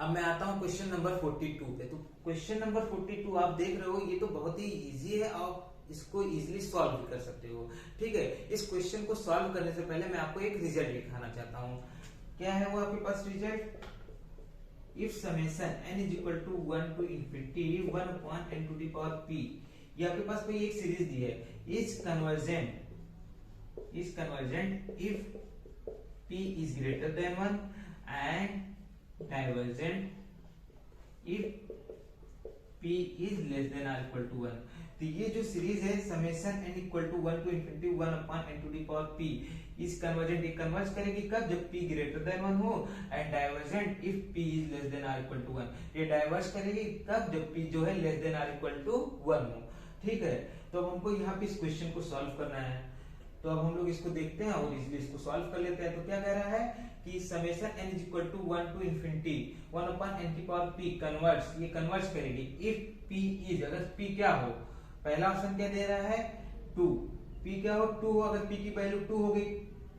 अब मैं आता हूँ क्वेश्चन नंबर 42 पे। तो क्वेश्चन नंबर 42 आप देख रहे हो, ये तो बहुत ही इजी है, आप इसको इजीली सॉल्व भी कर सकते हो। ठीक है, इस क्वेश्चन को सॉल्व करने से पहले मैं आपको एक रिजल्ट दिखाना चाहता हूँ। क्या है वो आपके पास result? If summation n is equal to 1 to infinity 1 upon n to the power p, ये आपके पास कोई एक सीरीज दी है। Is convergent if p is greater than 1 and divergent if p is less than or equal to 1। तो ये जो सीरीज है summation n equal to 1 to infinity 1 upon n to the power p is convergent, ये converge करेगी कब? जब p greater than 1 हो, and divergent if p is less than or equal to 1, ये डाइवर्ज करेगी कब? जब p जो है less than or equal to 1 हो। ठीक है, तो अब हमको यहाँ पे इस क्वेश्चन को सॉल्व करना है। तो अब हम लोग इसको देखते हैं और इसलिए इसको सॉल्व कर लेते हैं। तो क्या कह रहा है कि summation n is equal to 1 to infinity 1 upon n की पावर p कन्वर्ट्स, ये कन्वर्ज करेगी इफ p इज, अगर p क्या हो, पहला ऑप्शन क्या दे रहा है 2, p क्या हो 2 हो, अगर p की वैल्यू 2 हो गई,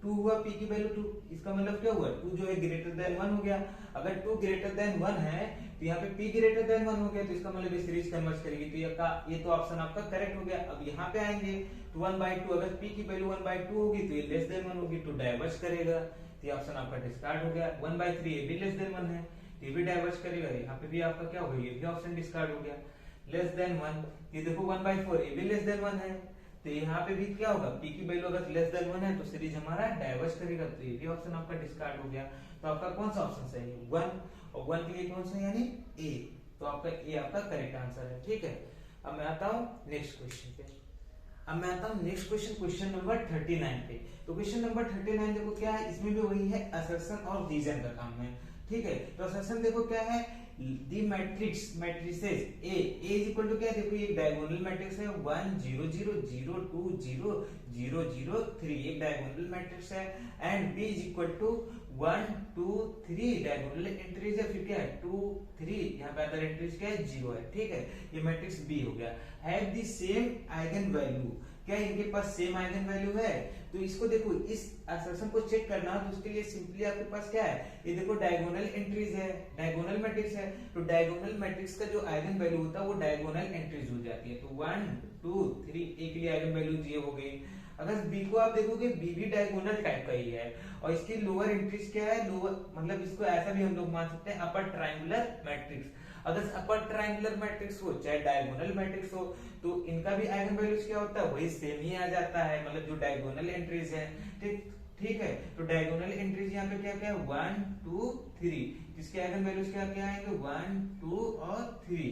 2 हुआ, p की वैल्यू 2, इसका मतलब क्या हुआ 2 जो है ग्रेटर देन 1 हो गया। अगर 2 ग्रेटर देन 1 है तो यहाँ पे p ग्रेटर देन 1 हो गया, तो इसका मतलब ये सीरीज कन्वर्ज करेगी। तो ये तो ऑप्शन आपका करेक्ट हो गया। अब यहाँ पे आएंगे तो 1/2, अगर p की वैल्यू 1/2 होगी तो ये लेस देन 1 होगी, तो डाइवर्ज करेगा, तो ये ऑप्शन आपका डिस्कार्ड हो गया। 1/3 ये भी लेस देन 1 है, ये भी डाइवर्ज करेगा, यहाँ पे भी आपका क्या हो गया, ये भी ऑप्शन डिस्कार्ड हो गया। लेस देन 1, ये देखो 1/4 ये भी लेस देन 1 है, तो यहाँ पे भी क्या होगा, p की वैल्यू अगर लेस देन 1 है तो सीरीज हमारा डाइवर्ज करेगा, तो ये भी ऑप्शन आपका डिस्कार्ड हो गया। तो आपका कौन सा ऑप्शन सही है? 1, और 1 के लिए कौन सा यानी ए, तो आपका ए आपका करेक्ट आंसर है। ठीक है, अब मैं आता हूँ नेक्स्ट क्वेश्चन पे। अब मैं आता हूँ नेक्स्ट क्वेश्चन, क्वेश्चन नंबर 39 पे। तो क्वेश्चन नंबर 39 देखो क्या है, इसमें भी वही है, असर्शन और रीजन का काम है। ठीक है, तो असर्शन देखो क्या है, the matrices A is equal to क्या है, देखो ये डायगोनल मैट्रिक्स है 1 0 0 0 2 0 0 0 3, एक डायगोनल मैट्रिक्स है, and B is equal to 1 2 3, diagonal entries है, फिर क्या है 2 3, यहाँ पे अदर एंट्रीज क्या है 0 है। ठीक है, ये मैट्रिक्स बी हो गया। Have the same eigen value, क्या इनके पास सेम आइगन वैल्यू है? तो इसको देखो, इस असर्शन को चेक करना, तो उसके लिए सिंपली आपके पास क्या है, ये देखो डायगोनल एंट्रीज है, डायगोनल मैट्रिक्स है, तो डायगोनल मैट्रिक्स का जो आइगन वैल्यू होता है वो डायगोनल एंट्रीज हो जाती है। तो 1 2 3, एक लिए आइगन वैल्यू ये हो गई। अगर बी को आप देखोगे, बी भी डायगोनल टाइप का ही है, और इसकी लोअर एंट्रीज क्या है, लोअर मतलब इसको ऐसा भी हम लोग मान सकते हैं अपर ट्रायंगुलर मैट्रिक्स। अगर अपर ट्रायंगुलर मैट्रिक्स हो चाहे डायगोनल मैट्रिक्स हो, तो इनका भी आइगन वैल्यूज क्या होता है, वही सेम ही आ जाता है, मतलब जो डायगोनल एंट्रीज है। ठीक है, तो डायगोनल एंट्रीज यहाँ पे क्या क्या है 1 2 3, जिसके आइगन वैल्यूज क्या क्या आएंगे 1 2 और 3।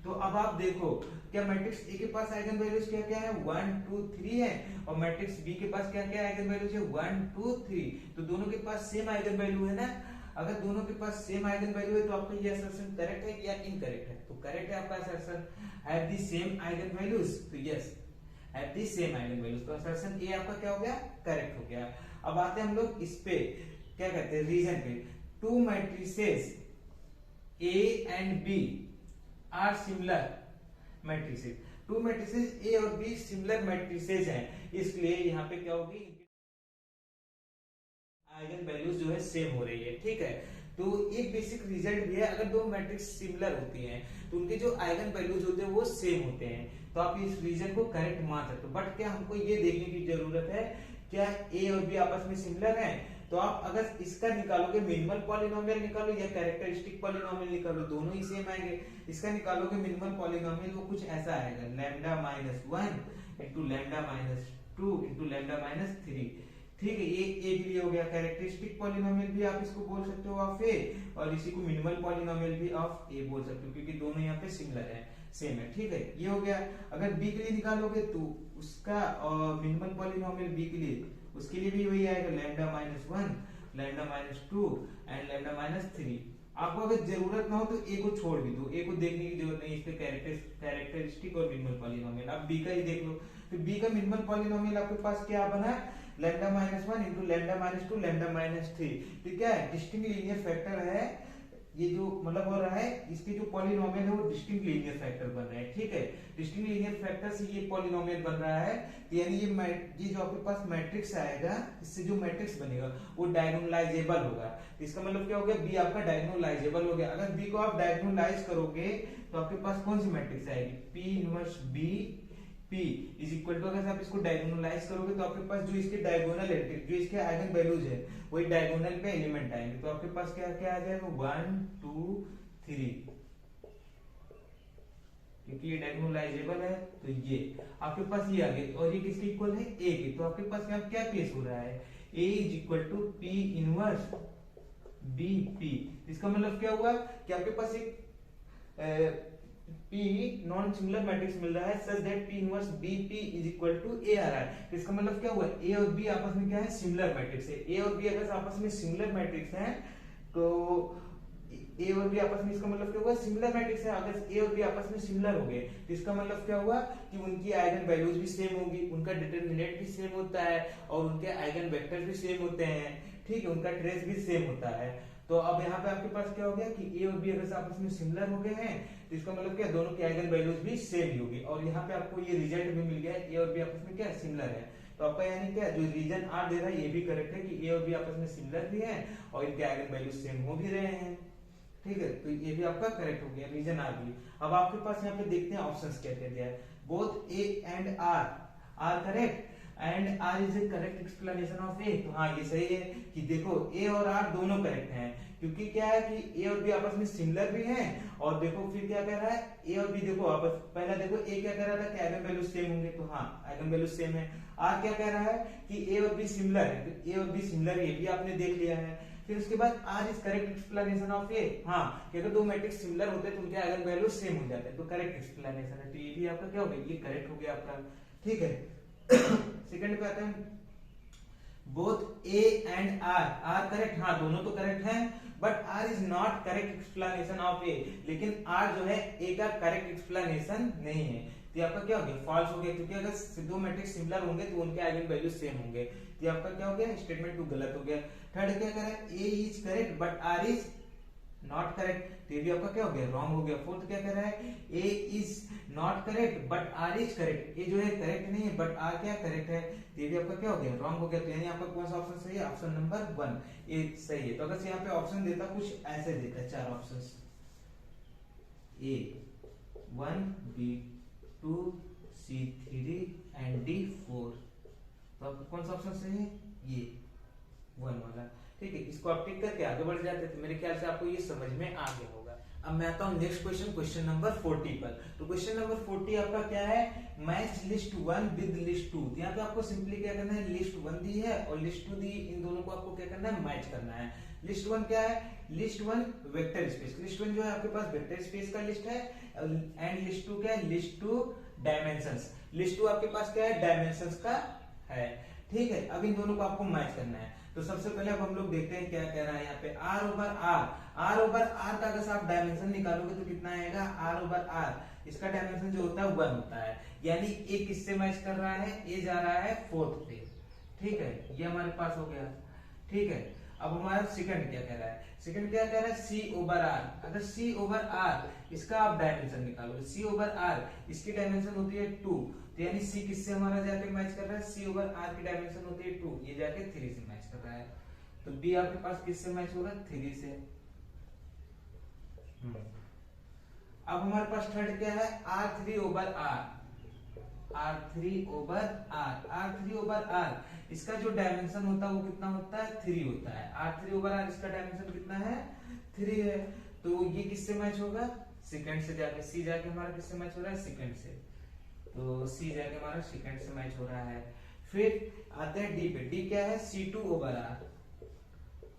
तो अब आप देखो, क्या मैट्रिक्स ए के पास आइगन वैल्यूज क्या क्या है 1 2 3 है, और मैट्रिक्स बी के पास क्या क्या आइगन वैल्यूज है 1 2 3, तो दोनों के पास सेम आइगन वैल्यू है ना। अगर दोनों के पास सेम आइगन वैल्यू है तो आपका ये असर्शन करेक्ट है या इनकरेक्ट है? तो करेक्ट है आपका assertion, have the same eigen values, तो yes have the same eigen values, तो असर्शन ए आपका क्या हो गया, करेक्ट हो गया। अब आते हैं हम लोग इस पे, क्या कहते हैं, रीजन पे। Two matrices A and B are similar matrices, two matrices A और बी सिमिलर मैट्रिसेस हैं, इसलिए यहाँ पे क्या होगी, आइगन वैल्यूज जो है सेम हो रही है। ठीक है, तो एक बेसिक रिजल्ट भी है, अगर दो मैट्रिक्स सिमिलर होती हैं तो उनके जो आइगन वैल्यूज होते हैं वो सेम होते हैं, तो आप इस रीजन को करेक्ट मान सकते हो। बट क्या हमको ये देखने की जरूरत है, क्या ए और बी आपस में सिमिलर हैं? तो आप अगर इसका निकालोगे मिनिमल पॉलिनोमियल निकालो या कैरेक्टरिस्टिक पॉलिनोमियल निकालो, दोनों ही सेम आएंगे। इसका निकालोगे मिनिमल पॉलिनोमियल, वो कुछ ऐसा आएगा λ-1 इंटू λ-2 इंटू λ-3। ठीक है, ये ए के लिए हो गया। कैरेक्टरिस्टिक पॉलिनोमियल भी आप इसको बोल सकते हो ऑफ ए, और इसी को मिनिमल पॉलिनोमियल भी ऑफ ए बोल सकते हो, क्योंकि दोनों यहाँ पे सिमिलर है, सेम है। ठीक है, ये हो गया। अगर बी के लिए निकालोगे तो उसका मिनिमल पॉलिनोमियल बी के लिए, उसके लिए भी वही आएगा λ-1 λ-2 एंड λ-3। आपको अगर जरूरत ना हो तो ए को छोड़ भी दो, ए को देखने की जरूरत नहीं, इसके कैरेक्टरिस्टिक और मिनिमल पॉलिनोमियल। अब बी का ही देख लो, तो बी का मिनिमल पॉलिनोमियल आपके पास क्या बना, λ-1 इंटू λ-2 λ-3, तो क्या है, डिस्टिंक्ट लीनियर फैक्टर है ये जो मतलब हो रहा है, इसके जो पॉलिनोमियल है वो डिस्टिंक्ट लीनियर फैक्टर बन रहे हैं, ठीक है। डिस्टिंक्ट लीनियर फैक्टर से ये पॉलिनोमियल बन रहा है, तो यानी ये जो आपके पास मैट्रिक्स आएगा, इससे जो मैट्रिक्स बनेगा वो डायगोनलाइजेबल होगा। तो इसका मतलब क्या हो गया, बी आपका डायगोनलाइजेबल हो गया। अगर बी को आप डायगोनलाइज करोगे तो आपके पास कौन सी मैट्रिक्स आएगी, P inverse B P is equal to, अगर आप इसको डायगोनलाइज करोगे तो आपके पास जो इसके डायगोनल है, जो इसके आइगन वैल्यूज है, वही डायगोनल पे एलिमेंट आएंगे। तो आपके पास क्या क्या आ जाएगा, 1 2 3, क्योंकि ये डायगोनलाइजेबल है तो ये आपके पास ये आ गया। और ये किसके इक्वल है, A के। तो आपके पास यहाँ क्या केस हो रहा है, A is equal to P inverse B P। इसका मतलब क्या हुआ कि आपके पास एक P नॉन सिंगुलर मैट्रिक्स मिल रहा है such that P inverse BP is equal to A आ रहा है। तो इसका मतलब क्या हुआ, A और B आपस में क्या है, सिमिलर मैट्रिक्स है। A और B अगर आपस में सिमिलर मैट्रिक्स हैं तो A और B आपस में, इसका मतलब क्या हुआ, सिमिलर मैट्रिक्स है। अगर A और B आपस में सिमिलर हो गए तो इसका मतलब क्या हुआ कि उनकी आइगन वैल्यूज भी सेम होगी, उनका डिटरमिनेंट भी सेम होता है और उनके आइगन वेक्टर्स भी सेम होते हैं, ठीक है, उनका ट्रेस भी सेम होता है। तो अब यहाँ पे आपके पास क्या हो गया कि A और B अगर आपस में सिमिलर हो गए हैं तो इसका मतलब क्या, दोनों की आइगन वैल्यूज भी सेम ही होगी। और यहाँ पे आपको ये रिजल्ट भी मिल गया है, A और B आपस में क्या सिमिलर है। तो आपका यानी क्या, जो रीजन आर दे रहा है ये भी करेक्ट है कि A और B आपस में सिमिलर भी हैं और इनके आइगन वैल्यूज सेम हो भी रहे हैं, ठीक है। तो ये भी आपका करेक्ट हो गया, रीजन आर भी। अब आपके पास यहाँ पे देखते हैं ऑप्शंस क्या क्या दिया है। Both A and R correct and R is a correct explanation of A। तो हाँ ये सही है कि देखो A और R दोनों करेक्ट हैं, क्योंकि क्या है कि A और B आपस में सिमिलर भी हैं। और देखो फिर क्या कह रहा है, A और B देखो आपस, पहला देखो A क्या कह रहा था कि आइगन वैल्यू सेम होंगे, तो हाँ आइगन वैल्यू सेम है। R क्या कह रहा है कि A और B सिमिलर है, तो A और B सिमिलर है, ये भी आपने देख लिया है। फिर उसके बाद R is correct explanation of A। हाँ कि अगर दो मैट्रिक्स सिमिलर होते हैं तो उनके आइगन वैल्यू सेम हो जाते हैं, तो करेक्ट एक्सप्लेनेशन है। तो ये भी आपका क्या हो गया, ये करेक्ट हो गया आपका, ठीक है। सेकंड पे आते हैं, both A and R correct, हाँ दोनों तो करेक्ट हैं, but R is not correct explanation of A। लेकिन R जो है A का करेक्ट एक्सप्लेनेशन नहीं है। तो आपका क्या हो गया, फॉल्स हो गया, क्योंकि अगर दो मैट्रिक्स सिमिलर होंगे तो उनके आइगन वैल्यू सेम होंगे। तो आपका क्या हो गया, स्टेटमेंट 2 गलत हो गया। थर्ड क्या कह रहा है, A is correct but R is not correct, तो ये भी आपका क्या हो गया, रॉन्ग हो गया। फोर्थ क्या कह रहा है, A is not correct but R is correct. A जो है करेक्ट नहीं है बट R क्या करेक्ट है, तो ये भी आपका क्या हो गया, रॉन्ग हो गया। तो यानी आपका कौन सा ऑप्शन सही है, ऑप्शन नंबर 1 ये सही है। तो अगर यहाँ पे ऑप्शन देता कुछ ऐसे देता, चार options A 1 B 2 C 3 and D 4, तो आपका कौन सा ऑप्शन सही है, ये 1 वाला, ठीक है। इसको आप टिक करके आगे बढ़ जाते तो मेरे ख्याल से आपको ये समझ में आ गया होगा। अब मैं आता हूँ नेक्स्ट क्वेश्चन, क्वेश्चन नंबर 40 पर। तो क्वेश्चन नंबर 40 आपका क्या है, मैच लिस्ट 1 विद लिस्ट 2। यहाँ पे आपको सिंपली क्या करना है, लिस्ट 1 दी है और लिस्ट 2 दी, इन दोनों को आपको क्या करना है, मैच करना है। लिस्ट 1 क्या है, लिस्ट 1 वेक्टर स्पेस, लिस्ट 1 जो है आपके पास वेक्टर स्पेस का लिस्ट है, एंड लिस्ट 2 क्या है, लिस्ट 2 डायमेंशंस, लिस्ट 2 आपके पास क्या है, डायमेंशंस का है, ठीक है। अब इन दोनों को आपको मैच करना है। तो सबसे पहले अब हम लोग देखते हैं क्या कह रहा है यहाँ पे, R ओवर R का अगर आप डायमेंशन निकालोगे तो कितना आएगा, R ओवर R, इसका डायमेंशन जो होता है 1 होता है, यानी A किससे मैच कर रहा है, A जा रहा है 4th पे, ठीक है, ये हमारे पास हो गया, ठीक है। अब हमारा सेकंड क्या कह रहा है, सेकंड क्या कह रहा है, C ओवर R, अगर C ओवर R इसका आप डायमेंशन निकालोगे, C ओवर R इसकी डायमेंशन होती है 2, तो यानी C किससे हमारा जाके मैच कर रहा है, C ओवर R की डायमेंशन होती है 2, ये जाके 3 से मैच कर रहा है। तो B आपके पास किससे मैच हो रहा है, 3 से। अब हमारे पास थर्ड क्या है, R3 over R, R3 over R, R3 over R इसका जो डायमेंशन होता है वो कितना होता है, 3 होता है। R3 ओवर R इसका डायमेंशन कितना है, 3 है। तो ये किससे मैच होगा, सेकंड से जाके, C जाके हमारा किससे मैच हो रहा है, सेकंड से, तो C जाके हमारा सेकंड से मैच हो रहा है। फिर आते हैं D पे, D क्या है, C2 over R,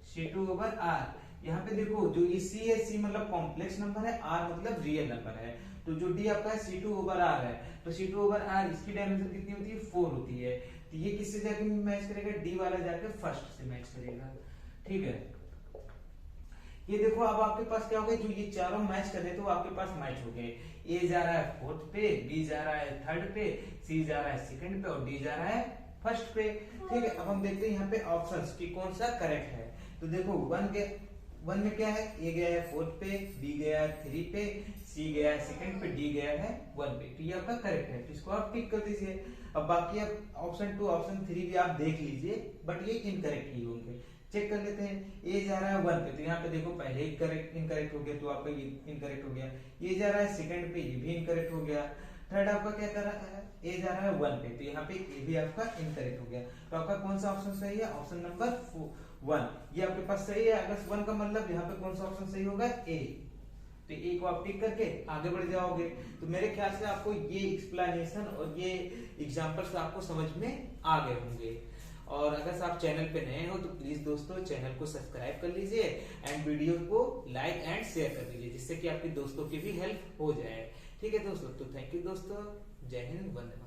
C2 over R। यहाँ पे देखो जो ये C है, C मतलब कॉम्प्लेक्स नंबर है, R मतलब रियल नंबर है, तो जो D आपका है C2 ओवर R है, तो C2 ओवर R इसकी डायमेंशन कितनी होती है, 4 होती है। तो ये किससे जाके मैच करेगा, D वाला जाके फर्स्ट से मैच करेगा, ठीक है। ये देखो अब आपके पास क्या हो गया, जो ये चारों मैच कर रहे थे वो आपके पास मैच हो गए। A जा रहा है 4th पे, B जा रहा है 3rd पे, C जा रहा है 2nd पे और D जा रहा है 1st पे, ठीक है। अब हम देखते हैं यहाँ पे ऑप्शंस कि कौन सा करेक्ट है। तो देखो 1 के वन में क्या है, ए गया है फोर्थ पे, बी गया है 3 पे, सी गया है सेकंड पे, डी गया है 1 पे। तो ये आपका करेक्ट है, तो इसको आप टिक कर दीजिए। अब बाकी अब ऑप्शन 2 ऑप्शन 3 भी आप देख लीजिए, बट ये इनकरेक्ट ही होंगे। चेक कर लेते हैं। ए जा रहा है 1 पे, तो यहाँ पे देखो पहले ही करेक्ट इनकरेक्ट हो गया, तो आपका ये इनकरेक्ट हो गया। ये जा रहा है सेकंड पे, ये भी इनकरेक्ट हो गया। थर्ड आपका क्या कर रहा है, ए जा रहा है 1 पे, तो यहाँ पे ए भी आपका इनकरेक्ट हो गया। तो आपका कौन सा ऑप्शन सही है, ऑप्शन नंबर 1 ये आपके पास सही है। अगर 1 का मतलब यहाँ पे कौन सा ऑप्शन सही होगा, ए। तो ए को आप टिक करके आगे बढ़ जाओगे। तो मेरे ख्याल से आपको ये एक्सप्लेनेशन और ये एग्जांपल्स आपको समझ में आ गए होंगे। और अगर आप चैनल पे नए हो तो प्लीज दोस्तों चैनल को सब्सक्राइब कर लीजिए एंड वीडियो को लाइक एंड शेयर कर दीजिए, जिससे कि आपके दोस्तों की भी हेल्प हो जाए। ठीक है दोस्तों, तो थैंक यू दोस्तों, जय हिंद, वंदे मातरम।